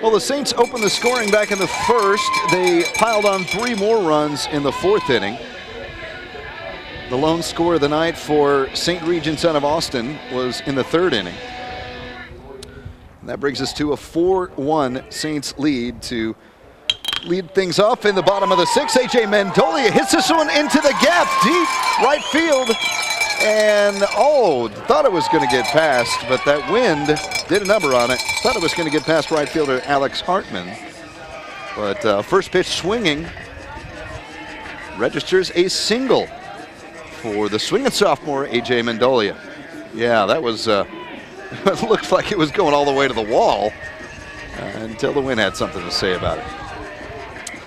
Well, the Saints opened the scoring back in the first. They piled on 3 more runs in the 4th inning. The lone score of the night for St. Regents out of Austin was in the 3rd inning. And that brings us to a 4-1 Saints lead to lead things off in the bottom of the 6th. A.J. Mendolia hits this one into the gap, deep right field. And, thought it was going to get past, but that wind did a number on it. Thought it was going to get past right fielder Alex Hartman. But first pitch swinging registers a single for the swinging sophomore, A.J. Mendolia. Yeah, that was, it looked like it was going all the way to the wall until the wind had something to say about it.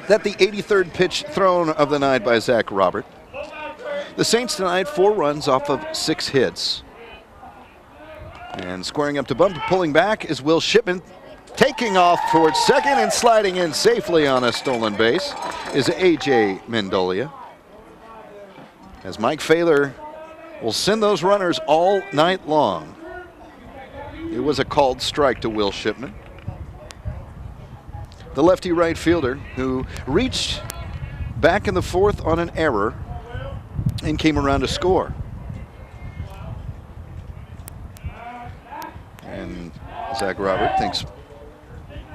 That the 83rd pitch thrown of the night by Zach Robert. The Saints tonight 4 runs off of 6 hits. And squaring up to bunt, pulling back is Will Shipman. Taking off towards second and sliding in safely on a stolen base is A.J. Mendolia. As Mike Fahler will send those runners all night long. It was a called strike to Will Shipman. The lefty right fielder who reached back in the 4th on an error and came around to score. And Zach Robert thinks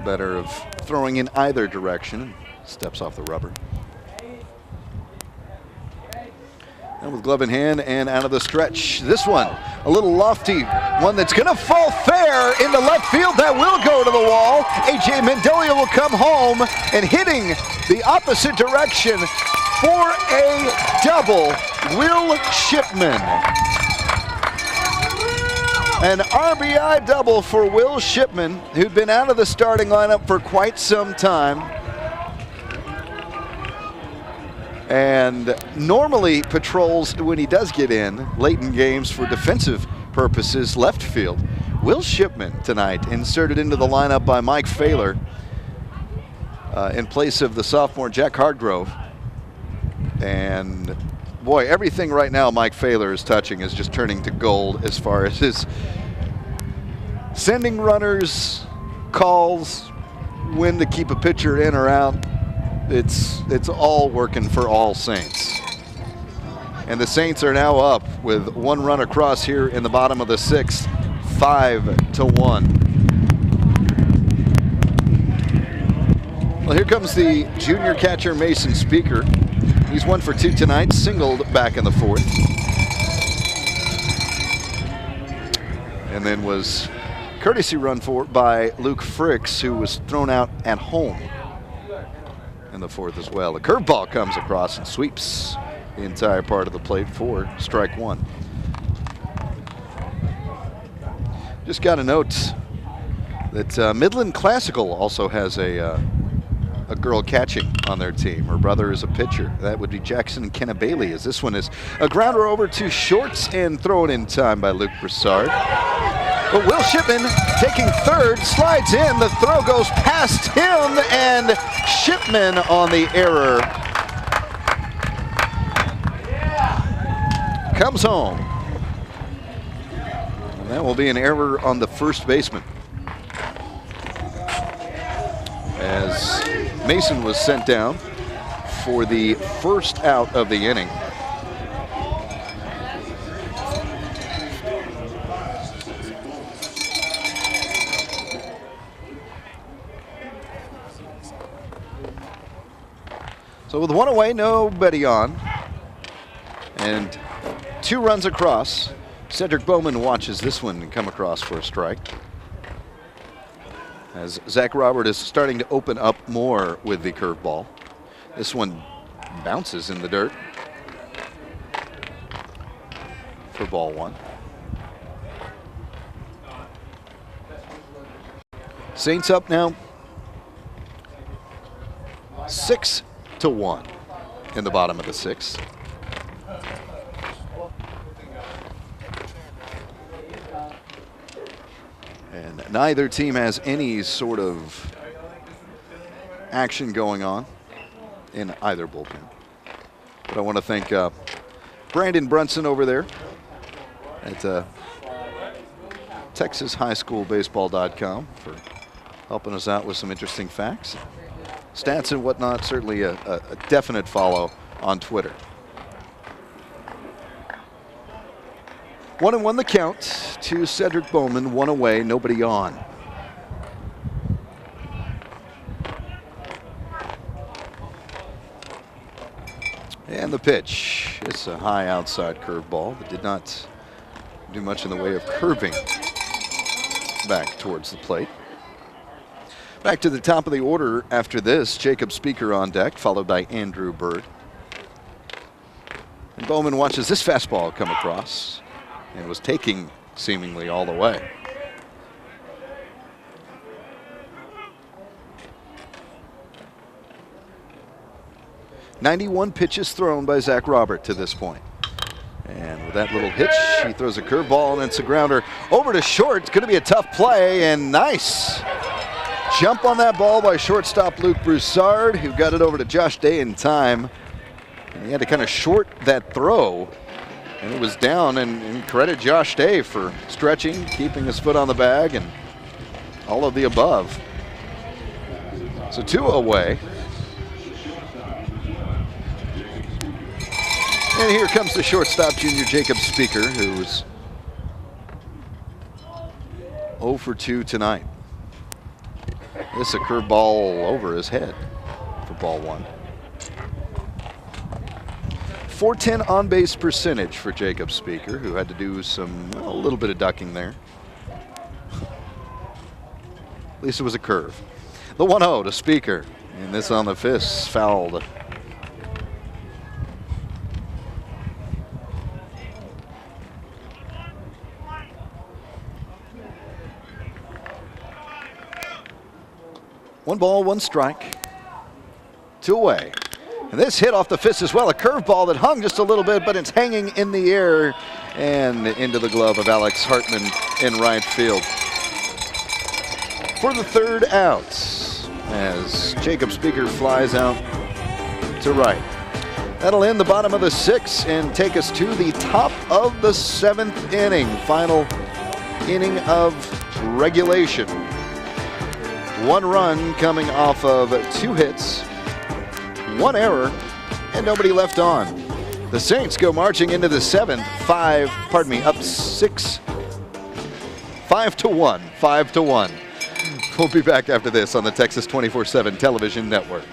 better of throwing in either direction. Steps off the rubber. And with glove in hand and out of the stretch, this one, a little lofty one that's going to fall fair into left field. That will go to the wall. A.J. Mendolia will come home and hitting the opposite direction for a double, Will Shipman. An RBI double for Will Shipman, who'd been out of the starting lineup for quite some time. And normally patrols, when he does get in late in games for defensive purposes, left field. Will Shipman tonight inserted into the lineup by Mike Fahler in place of the sophomore Jack Hardgrove. And boy, everything right now Mike Fahler is touching is just turning to gold as far as his sending runners, calls, when to keep a pitcher in or out. It's all working for all Saints. And the Saints are now up with 1 run across here in the bottom of the 6th, 5-1. Well, here comes the junior catcher Mason Speaker. He's 1 for 2 tonight, singled back in the 4th. And then was courtesy run for by Luke Fricks, who was thrown out at home in the 4th as well. A curveball comes across and sweeps the entire part of the plate for strike 1. Just got a note that Midland Classical also has a girl catching on their team. Her brother is a pitcher. That would be Jackson Kenna Bailey, as this one is a grounder over to shorts and thrown in time by Luke Broussard. But Will Shipman taking 3rd, slides in, the throw goes past him, and Shipman on the error comes home. And that will be an error on the first baseman, as Mason was sent down for the first out of the inning. So with 1 away, nobody on, and 2 runs across, Cedric Bowman watches this one come across for a strike, as Zach Robert is starting to open up more with the curveball. This one bounces in the dirt for ball 1. Saints up now 6-1 in the bottom of the 6th. And neither team has any sort of action going on in either bullpen. But I want to thank Brandon Brunson over there at TexasHighSchoolBaseball.com for helping us out with some interesting facts, stats and whatnot. Certainly a definite follow on Twitter. 1-1 the count to Cedric Bowman, 1 away, nobody on. And the pitch. It's a high outside curveball that did not do much in the way of curving back towards the plate. Back to the top of the order after this, Jacob Speaker on deck, followed by Andrew Bird. And Bowman watches this fastball come across and was taking seemingly all the way. .91 pitches thrown by Zach Robert to this point. And with that little hitch, he throws a curveball and it's a grounder over to short. It's going to be a tough play, and nice jump on that ball by shortstop Luke Broussard, who got it over to Josh Day in time. And he had to kind of short that throw, and it was down, and credit Josh Day for stretching, keeping his foot on the bag, and all of the above. So 2 away. And here comes the shortstop, junior Jacob Speaker, who's 0 for 2 tonight. This is a curveball over his head for ball 1. .410 on-base percentage for Jacob Speaker, who had to do a little bit of ducking there. At least it was a curve. The 1-0 to Speaker, and this on the fist, fouled. One ball, one strike, 2 away. And this hit off the fist as well, a curveball that hung just a little bit, but it's hanging in the air and into the glove of Alex Hartman in right field. For the 3rd out, as Jacob Speaker flies out to right. That'll end the bottom of the 6th and take us to the top of the 7th inning. Final inning of regulation. 1 run coming off of 2 hits, 1 error, and nobody left on. The Saints go marching into the 7th, up 6, 5-1. We'll be back after this on the Texas 24/7 Television Network.